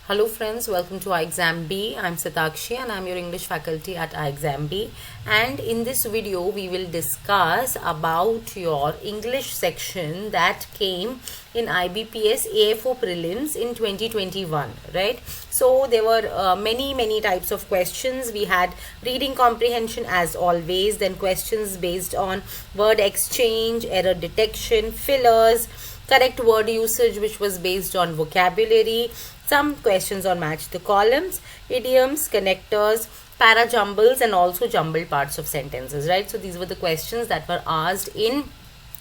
Hello friends, welcome to iExam B. I'm Satakshi and I'm your English faculty at iExam B. And in this video, we will discuss about your English section that came in IBPS AFO Prelims in 2021, right? So there were many types of questions. We had reading comprehension as always, then questions based on word exchange, error detection, fillers, correct word usage which was based on vocabulary, some questions on match the columns, idioms, connectors, para jumbles, and also jumbled parts of sentences, right? So these were the questions that were asked in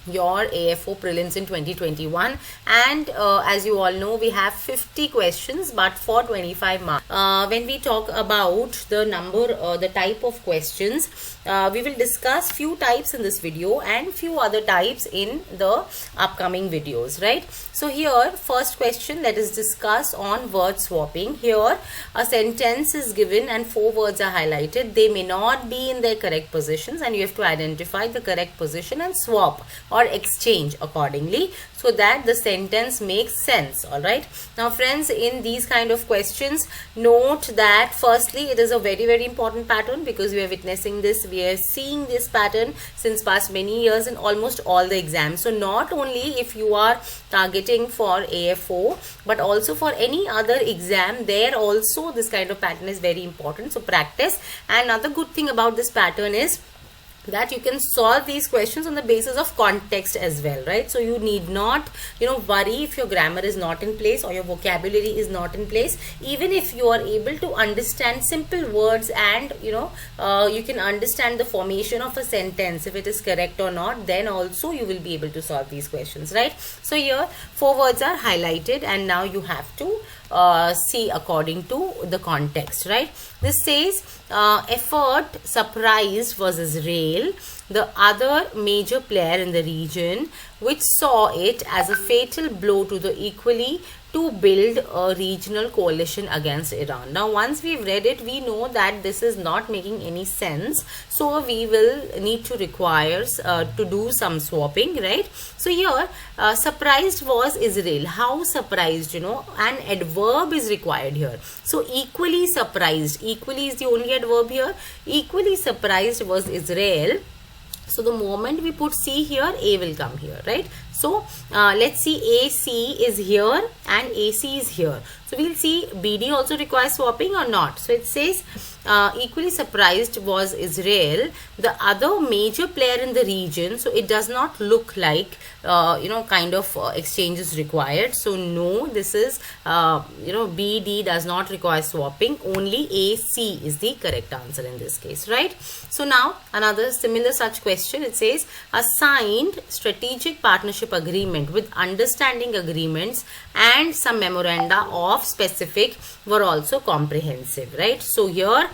your AFO prelims in 2021, and as you all know, we have 50 questions but for 25 marks. When we talk about the type of questions, we will discuss few types in this video and few other types in the upcoming videos, right? So here, first question, let us discuss on word swapping. Here a sentence is given and 4 words are highlighted. They may not be in their correct positions and you have to identify the correct position and swap or exchange accordingly so that the sentence makes sense. All right, now friends, in these kind of questions, note that firstly it is a very important pattern because we are witnessing this, we are seeing this pattern since past many years in almost all the exams. So not only if you are targeting for AFO but also for any other exam, there also this kind of pattern is very important, so practice. And another good thing about this pattern is that you can solve these questions on the basis of context as well, right? So you need not worry if your grammar is not in place or your vocabulary is not in place. Even if you are able to understand simple words and you can understand the formation of a sentence, if it is correct or not, then also you will be able to solve these questions, right? So here 4 words are highlighted and now you have to see according to the context, right? This says effort surprised was Israel, the other major player in the region, which saw it as a fatal blow to the equally to build a regional coalition against Iran. Now once we've read it, we know that this is not making any sense, so we will need to require to do some swapping, right? So here surprised was Israel. How surprised? An adverb is required here. So equally surprised, equally is the only adverb here. Equally surprised was Israel. So the moment we put C here, A will come here, right? So let's see, AC is here and AC is here. So we'll see BD also requires swapping or not. So it says equally surprised was Israel, the other major player in the region. So it does not look like kind of exchange is required. So no, this is BD does not require swapping. Only AC is the correct answer in this case, right? So now another similar such question. It says a signed strategic partnership agreement with understanding agreements and some memoranda of specific were also comprehensive, right? So here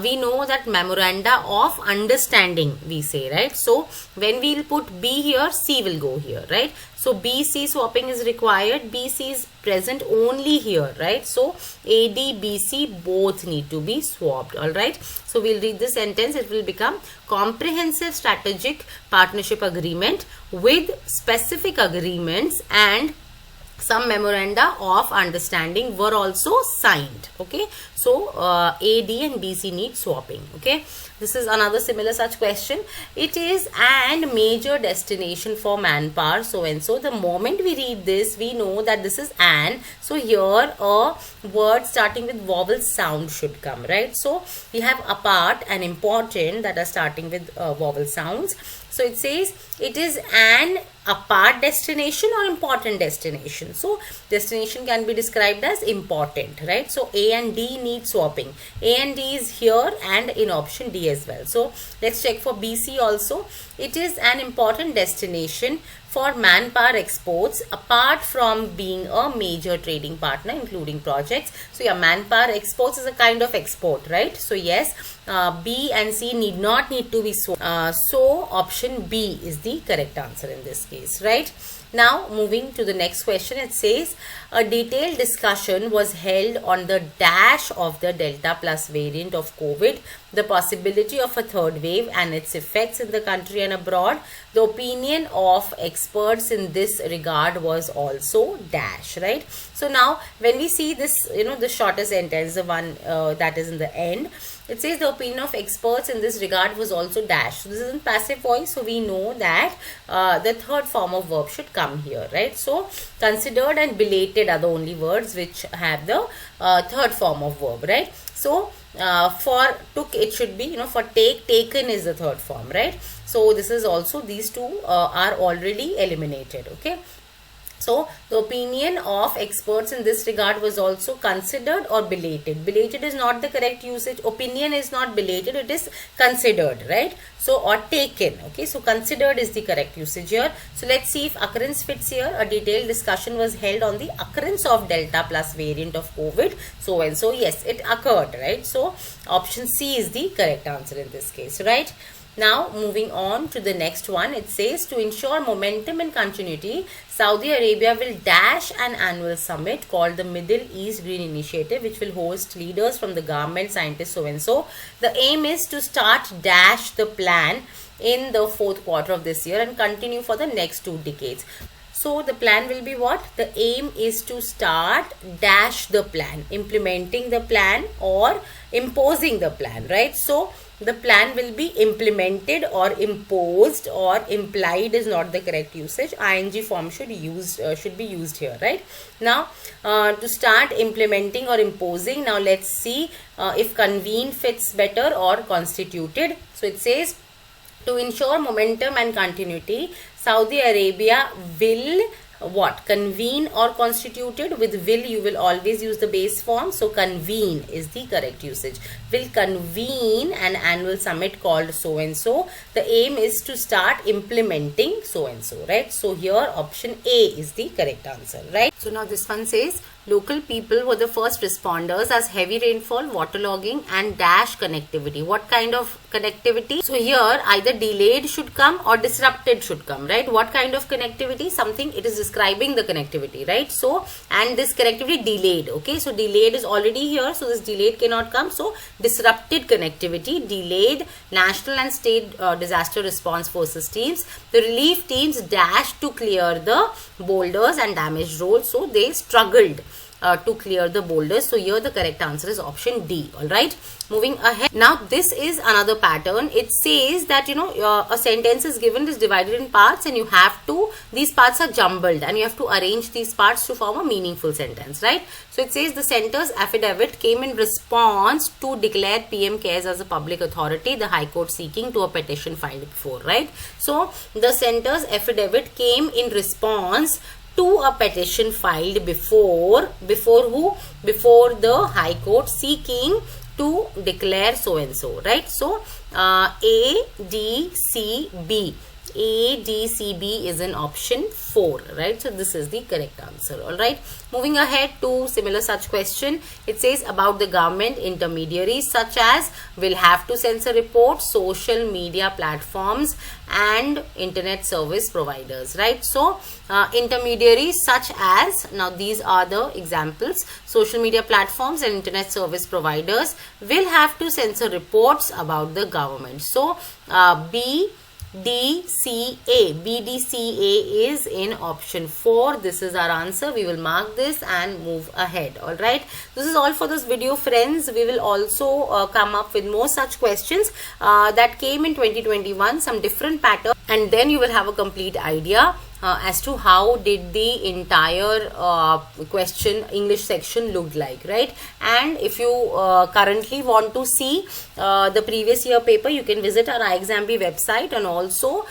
we know that memoranda of understanding we say, right? So when we will put B here, C will go here, right? So BC swapping is required. BC is present only here, right? So AD, BC both need to be swapped, all right? So we'll read the sentence. It will become comprehensive strategic partnership agreement with specific agreements and some memoranda of understanding were also signed. Okay, so AD and BC need swapping. Okay, this is another similar such question. It is an major destination for manpower so and so. The moment we read this, we know that this is an. So here a word starting with vowel sound should come, right? So we have apart and important that are starting with vowel sounds. So it says it is an apart destination or important destination. So destination can be described as important, right? So A and D need swapping. A and D is here and in option D as well. So let's check for BC also. It is an important destination for manpower exports apart from being a major trading partner including projects. So yeah, manpower exports is a kind of export, right? So yes, B and C need to be swapped. So option B is the correct answer in this case, right? Now moving to the next question, it says a detailed discussion was held on the dash of the Delta Plus variant of COVID, the possibility of a third wave and its effects in the country and abroad. The opinion of experts in this regard was also dash, right? So now when we see this, the shorter sentence, the one that is in the end, it says the opinion of experts in this regard was also dash. So this is in passive voice, so we know that the third form of verb should come here, right? So considered and belated are the only words which have the third form of verb, right? So for took, it should be, for take, taken is the third form, right? So this is also, these two are already eliminated, okay? So the opinion of experts in this regard was also considered or belated. Belated is not the correct usage. Opinion is not belated, it is considered, right? So, or taken, okay? So considered is the correct usage here. So let's see if occurrence fits here. A detailed discussion was held on the occurrence of Delta Plus variant of COVID. So and so, yes, it occurred, right? So option C is the correct answer in this case, right? Now moving on to the next one, it says to ensure momentum and continuity, Saudi Arabia will dash an annual summit called the Middle East Green Initiative, which will host leaders from the government, scientists, so and so. The aim is to start dash the plan in the fourth quarter of this year and continue for the next 2 decades. So the plan will be what? The aim is to start dash the plan, implementing the plan or imposing the plan, right? So the plan will be implemented or imposed, or implied is not the correct usage. ING form should be used here, right? Now to start implementing or imposing, now let's see if convene fits better or constituted. So it says to ensure momentum and continuity, Saudi Arabia will what? Convene or constituted. With will, you will always use the base form. So convene is the correct usage. Will convene an annual summit called so and so. The aim is to start implementing so and so, right? So here option A is the correct answer, right? So now this one says local people were the first responders as heavy rainfall, waterlogging and dash connectivity. What kind of connectivity? So here either delayed should come or disrupted should come, right? What kind of connectivity? Something, it is describing the connectivity, right? So, and this connectivity delayed, okay? So delayed is already here, so this delayed cannot come. So disrupted connectivity, delayed national and state disaster response forces teams. The relief teams dashed to clear the boulders and damaged roads, so they struggled to clear the boulders. So here the correct answer is option D. All right, moving ahead. Now this is another pattern. It says that a sentence is given, is divided in parts, and you have to, these parts are jumbled and you have to arrange these parts to form a meaningful sentence, right? So it says the center's affidavit came in response to declare PM Cares as a public authority, the High Court seeking to a petition filed before, right? So the center's affidavit came in response to a petition filed before who? Before the High Court seeking to declare so and so, right? So A, D, C, B. A, D, C, B is in option 4, right? So this is the correct answer. All right, moving ahead to similar such question. It says about the government intermediaries such as will have to censor reports, social media platforms and internet service providers, right? So intermediaries such as, now these are the examples, social media platforms and internet service providers will have to censor reports about the government. So B, D, C, A. B, D, C, A is in option 4. This is our answer. We will mark this and move ahead. Alright. This is all for this video, friends. We will also come up with more such questions that came in 2021, some different patterns, and then you will have a complete idea as to how did the entire question English section looked like, right? And if you currently want to see the previous year paper, you can visit our iExamB website and also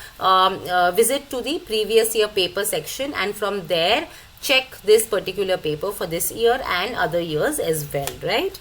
visit to the previous year paper section, and from there check this particular paper for this year and other years as well, right?